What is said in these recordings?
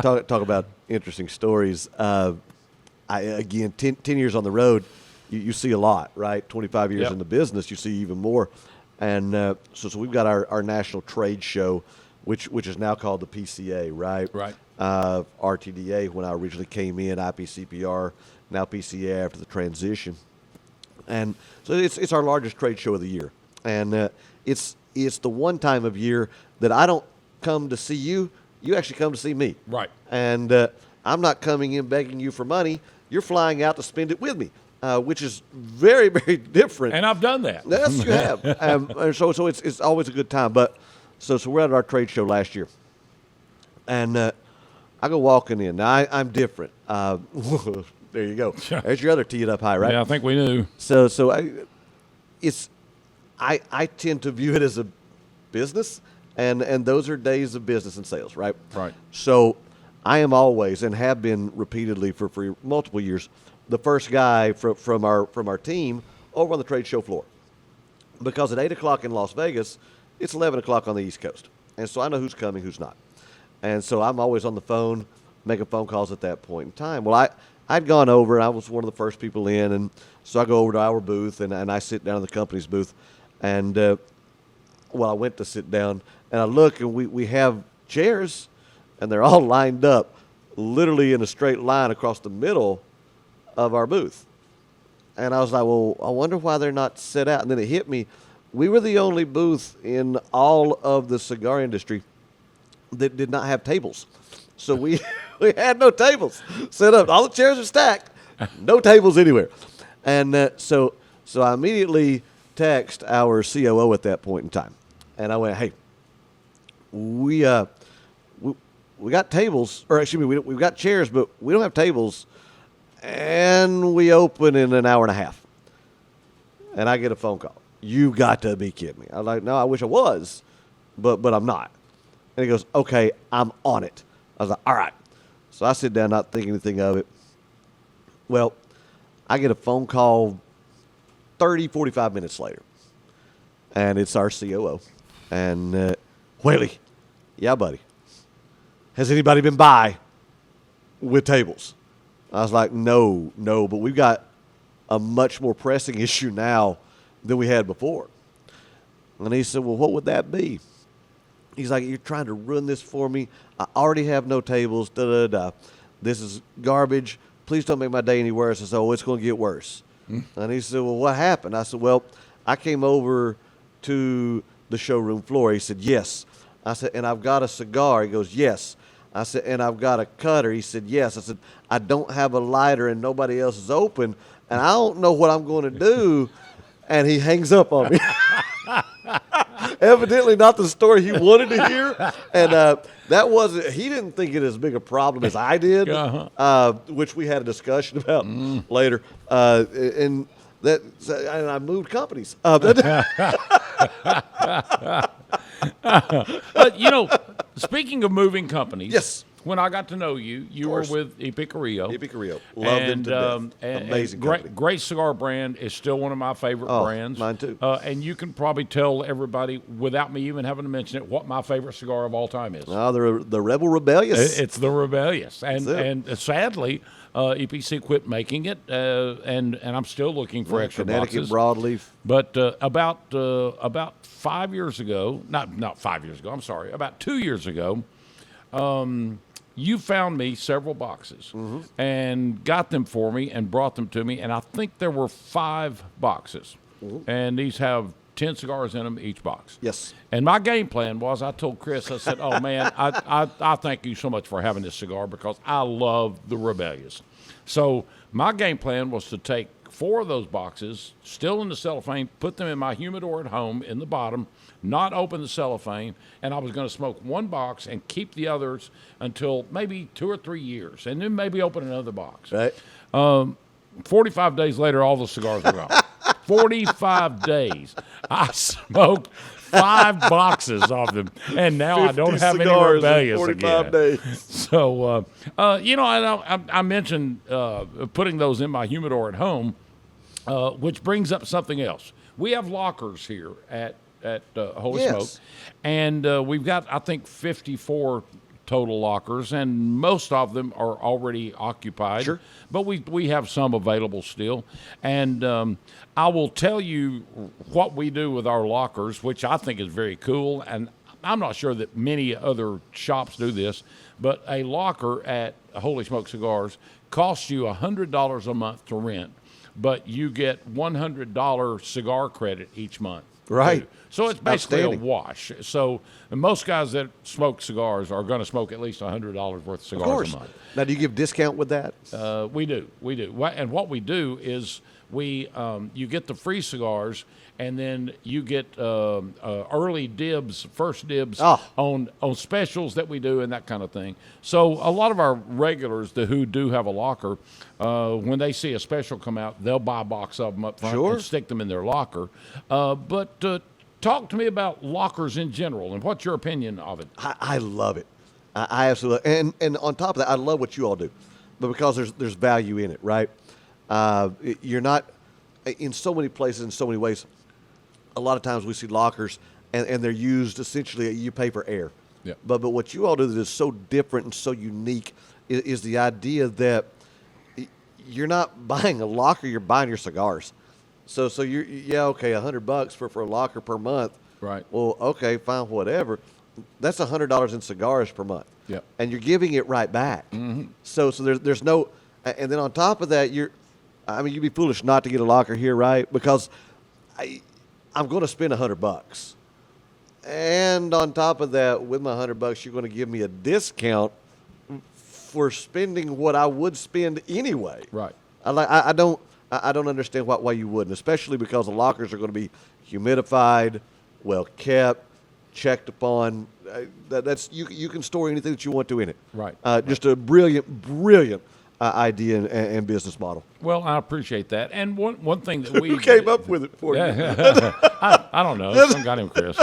talk about interesting stories. Again, 10 years on the road, you see a lot, right? 25 years in the business, you see even more. And so we've got our national trade show, which is now called the PCA, right? Right. RTDA when I originally came in, IPCPR, now PCA after the transition. And so it's our largest trade show of the year. And it's the one time of year that I don't come to see you. You actually come to see me. Right. And I'm not coming in begging you for money. You're flying out to spend it with me, which is very, very different. And I've done that. Yes, you have. And so it's always a good time. But so we're at our trade show last year. And I go walking in. Now, I'm different. There you go. There's your other tee it up high, right? Yeah, I think we knew. So I tend to view it as a business, and those are days of business and sales, right? Right. So I am always, and have been repeatedly for multiple years, the first guy from our team over on the trade show floor. Because at 8 o'clock in Las Vegas, it's 11 o'clock on the East Coast. And so I know who's coming, who's not. And so I'm always on the phone, making phone calls at that point in time. Well, I'd gone over, and I was one of the first people in, and so I go over to our booth, and I sit down in the company's booth. And, I went to sit down, and I look, and we have chairs, and they're all lined up, literally in a straight line across the middle of our booth. And I was like, well, I wonder why they're not set out. And then it hit me. We were the only booth in all of the cigar industry that did not have tables. So we had no tables set up. All the chairs are stacked, no tables anywhere. And so I immediately text our COO at that point in time. And I went, hey, we got tables, or excuse me, we've got chairs, but we don't have tables. And we open in an hour and a half. And I get a phone call. You got to be kidding me. I was like, no, I wish I was, but I'm not. And he goes, okay, I'm on it. I was like, all right. So I sit down, not thinking anything of it. Well, I get a phone call 30, 45 minutes later. And it's our COO. And, Whaley, yeah, buddy. Has anybody been by with tables? I was like, no, but we've got a much more pressing issue now than we had before. And he said, well, what would that be? He's like, you're trying to ruin this for me. I already have no tables, da-da-da. This is garbage. Please don't make my day any worse. I said, oh, it's going to get worse. And he said, well, what happened? I said, well, I came over to the showroom floor. He said, yes. I said, and I've got a cigar. He goes, yes. I said, and I've got a cutter. He said, yes. I said, I don't have a lighter and nobody else is open, and I don't know what I'm going to do. And he hangs up on me. Evidently not the story he wanted to hear. And that wasn't, he didn't think it as big a problem as I did, which we had a discussion about later. And I moved companies. But, speaking of moving companies. Yes. When I got to know you, you were with Epicurio. Loved them to death. Amazing company. Great cigar brand. Is still one of my favorite brands. Mine too. And you can probably tell everybody, without me even having to mention it, what my favorite cigar of all time is. The Rebel Rebellious. It's the Rebellious. And sadly, EPC quit making it, and I'm still looking for extra Connecticut boxes. broadleaf. But about 5 years ago, not 5 years ago, I'm sorry, about 2 years ago, you found me several boxes and got them for me and brought them to me, and I think there were 5 boxes. And these have 10 cigars in them, each box. Yes. And my game plan was, I told Chris, I said, oh, man, I thank you so much for having this cigar because I love the Rebellious. So my game plan was to take 4 of those boxes, still in the cellophane, put them in my humidor at home in the bottom, not open the cellophane, and I was going to smoke 1 box and keep the others until maybe 2 or 3 years, and then maybe open another box. Right. 45 days later, all the cigars were gone. 45 days. I smoked 5 boxes of them, and now I don't have any Rebellious 45 again. days. So, I mentioned putting those in my humidor at home, which brings up something else. We have lockers here at Holy Smoke, and we've got, I think, 54 total lockers, and most of them are already occupied. Sure. But we have some available still. And I will tell you what we do with our lockers, which I think is very cool. And I'm not sure that many other shops do this, but a locker at Holy Smoke Cigars costs you $100 a month to rent, but you get $100 cigar credit each month. Right. Too. So it's basically a Outstanding. wash. So most guys that smoke cigars are going to smoke at least $100 worth of Of cigars course. a month. Now, do you give discount with that? We do. And what we do is you get the free cigars, and then you get early dibs, first dibs on specials that we do and that kind of thing. So a lot of our regulars who do have a locker, when they see a special come out, they'll buy a box of them up front Sure. and stick them in their locker. But talk to me about lockers in general, and what's your opinion of it? I love it. I absolutely, and on top of that, I love what you all do, but because there's value in it, right? You're not in so many places in so many ways. A lot of times we see lockers, and they're used essentially. You pay for air, Yeah. But what you all do that is so different and so unique is the idea that you're not buying a locker, you're buying your cigars. So you're okay, $100 for a locker per month. Right. Well, okay, fine, whatever. That's $100 in cigars per month. Yep. And you're giving it right back. Mm-hmm. So there's no, and then on top of that, you'd be foolish not to get a locker here, right? Because I'm going to spend $100, and on top of that, with my $100, you're going to give me a discount for spending what I would spend anyway. Right. I don't understand why you wouldn't, especially because the lockers are going to be humidified, well kept, checked upon. That's you can store anything that you want to in it. Right. Just a brilliant idea and business model. Well, I appreciate that. And one thing that we Who came up with it for you? I don't know. Some guy named Chris.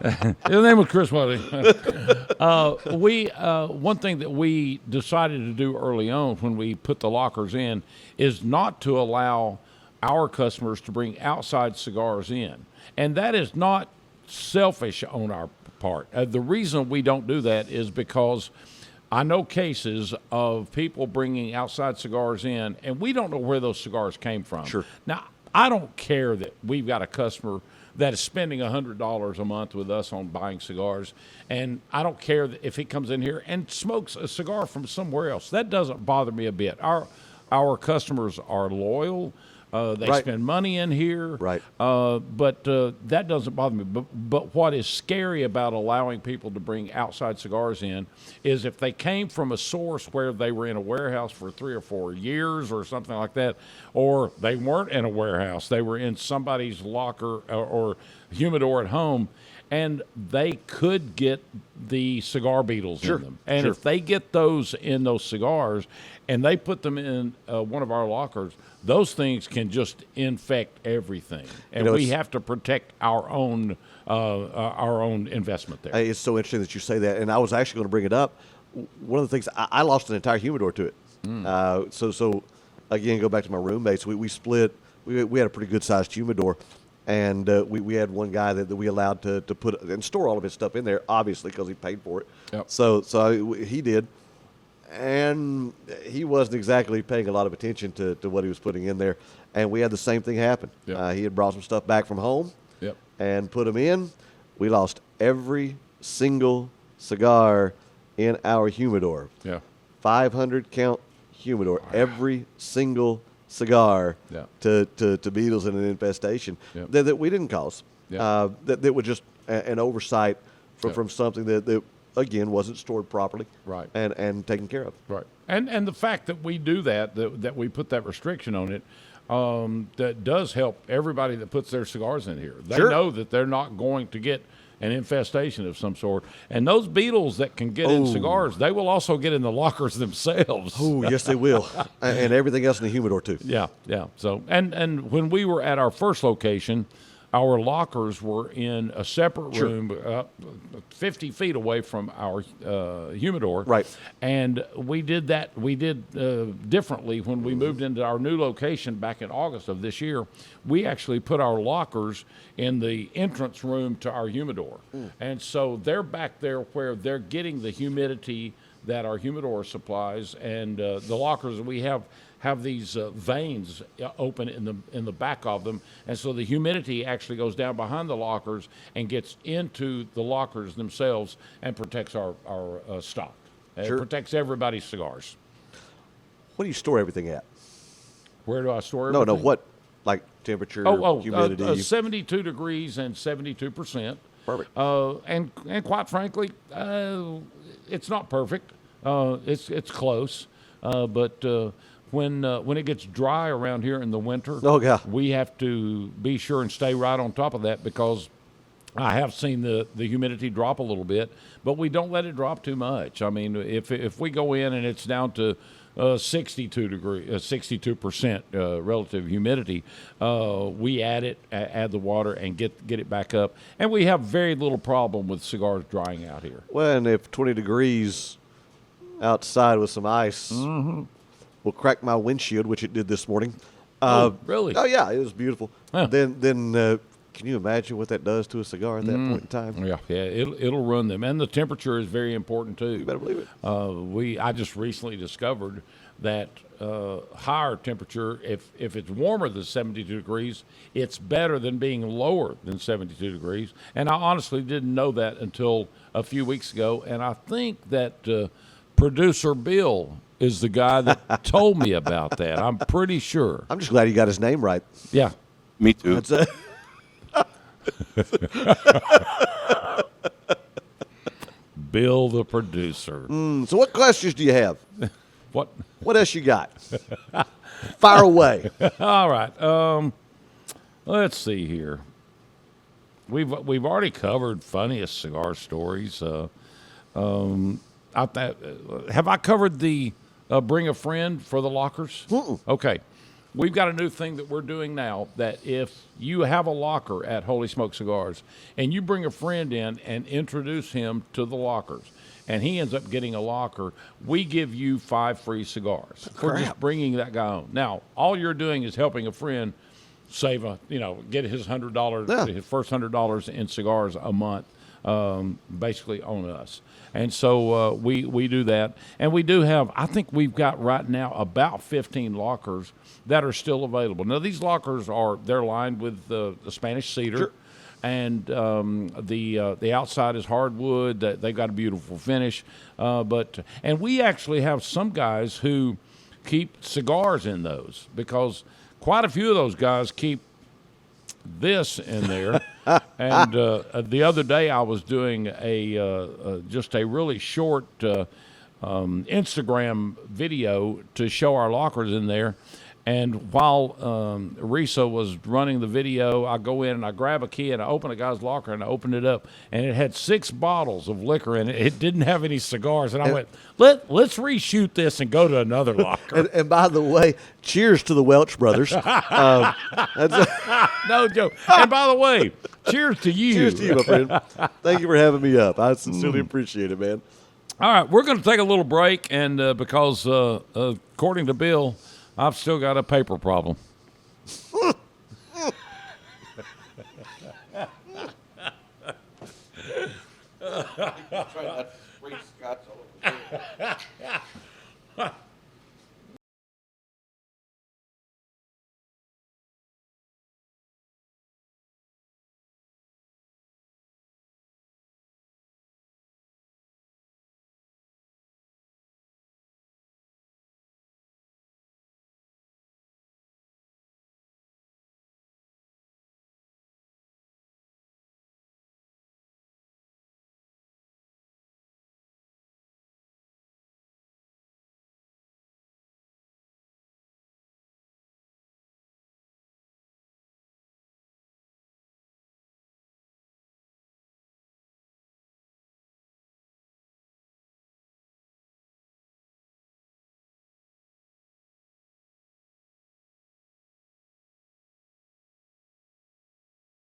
His name was Chris, wasn't he? One thing that we decided to do early on when we put the lockers in is not to allow our customers to bring outside cigars in, and that is not selfish on our part. The reason we don't do that is because I know cases of people bringing outside cigars in, and we don't know where those cigars came from. Sure. Now, I don't care that we've got a customer that is spending $100 a month with us on buying cigars, and I don't care that if he comes in here and smokes a cigar from somewhere else. That doesn't bother me a bit. Our customers are loyal. They Right. spend money in here. Right. But that doesn't bother me. But what is scary about allowing people to bring outside cigars in is if they came from a source where they were in a warehouse for 3 or 4 years or something like that, or they weren't in a warehouse, they were in somebody's locker or humidor at home, and they could get the cigar beetles Sure, in them. And sure. if they get those in those cigars and they put them in one of our lockers, those things can just infect everything. And we it's- have to protect our own investment there. It's so interesting that you say that, and I was actually going to bring it up. One of the things I lost an entire humidor to it. So again, go back to my roommates. We split. We had a pretty good sized humidor, and we had one guy that we allowed to put and store all of his stuff in there, obviously because he paid for it. Yep. So he did, and he wasn't exactly paying a lot of attention to what he was putting in there. And we had the same thing happen. Yep. He had brought some stuff back from home. Yep. And put them in. We lost every single cigar in our humidor. Yeah. 500 count humidor. Every single cigar Yeah. to beetles and an infestation Yep. that we didn't cause. Yeah. That was just an oversight Yep. from something that again wasn't stored properly. Right. And taken care of. Right. And the fact that we do that we put that restriction on it, that does help everybody that puts their cigars in here. They Sure. know that they're not going to get an infestation of some sort. And those beetles that can get in Oh. cigars, they will also get in the lockers themselves. Oh, yes, they will. And everything else in the humidor, too. Yeah, yeah. So, and when we were at our first location, our lockers were in a separate room, 50 feet away from our humidor. Right. And we did that. We did differently when we moved into our new location back in August of this year. We actually put our lockers in the entrance room to our humidor. And so they're back there where they're getting the humidity that our humidor supplies, and the lockers we have these veins open in the back of them, and so the humidity actually goes down behind the lockers and gets into the lockers themselves and protects our stock. It protects everybody's cigars. What do you store everything at? Where do I store everything? No, what, like temperature, humidity? 72 degrees and 72%. Perfect. And quite frankly, it's not perfect. It's close, but when it gets dry around here in the winter, we have to be sure and stay right on top of that, because I have seen the humidity drop a little bit, but we don't let it drop too much. I mean, if we go in and it's down to 62% relative humidity, we add the water and get it back up, and we have very little problem with cigars drying out here. Well, and if 20 degrees outside with some ice will crack my windshield, which it did this morning. Really? Oh yeah, it was beautiful. Huh. Then can you imagine what that does to a cigar at that point in time? Yeah, it'll run them, and the temperature is very important too. You better believe it. I just recently discovered that higher temperature, if it's warmer than 72 degrees, it's better than being lower than 72 degrees. And I honestly didn't know that until a few weeks ago, and I think that producer Bill is the guy that told me about that. I'm pretty sure. I'm just glad you got his name right. Yeah. Me too. That's Bill the producer. So what questions do you have? What else you got? Fire away. All right. Let's see here. We've already covered funniest cigar stories. Have I covered the bring a friend for the lockers? Okay. We've got a new thing that we're doing now, that if you have a locker at Holy Smoke Cigars and you bring a friend in and introduce him to the lockers, and he ends up getting a locker, we give you 5 free cigars for just bringing that guy on. Now, all you're doing is helping a friend save get his $100, his first $100 in cigars a month, basically on us. And so we do that, and we do have, I think we've got right now about 15 lockers that are still available. Now these lockers they're lined with the Spanish cedar, and the outside is hardwood. They've got a beautiful finish, and we actually have some guys who keep cigars in those, because quite a few of those guys keep this in there. And the other day I was doing just a really short Instagram video to show our lockers in there. And while Risa was running the video, I go in and I grab a key and I open a guy's locker and I open it up, and it had 6 bottles of liquor in it. It didn't have any cigars, and I went, let's reshoot this and go to another locker. And by the way, cheers to the Welch brothers. No joke. And by the way, cheers to you. Cheers to you, my friend. Thank you for having me up. I sincerely appreciate it, man. All right, we're going to take a little break, and because according to Bill, I've still got a paper problem. Try not to spray scotch all over.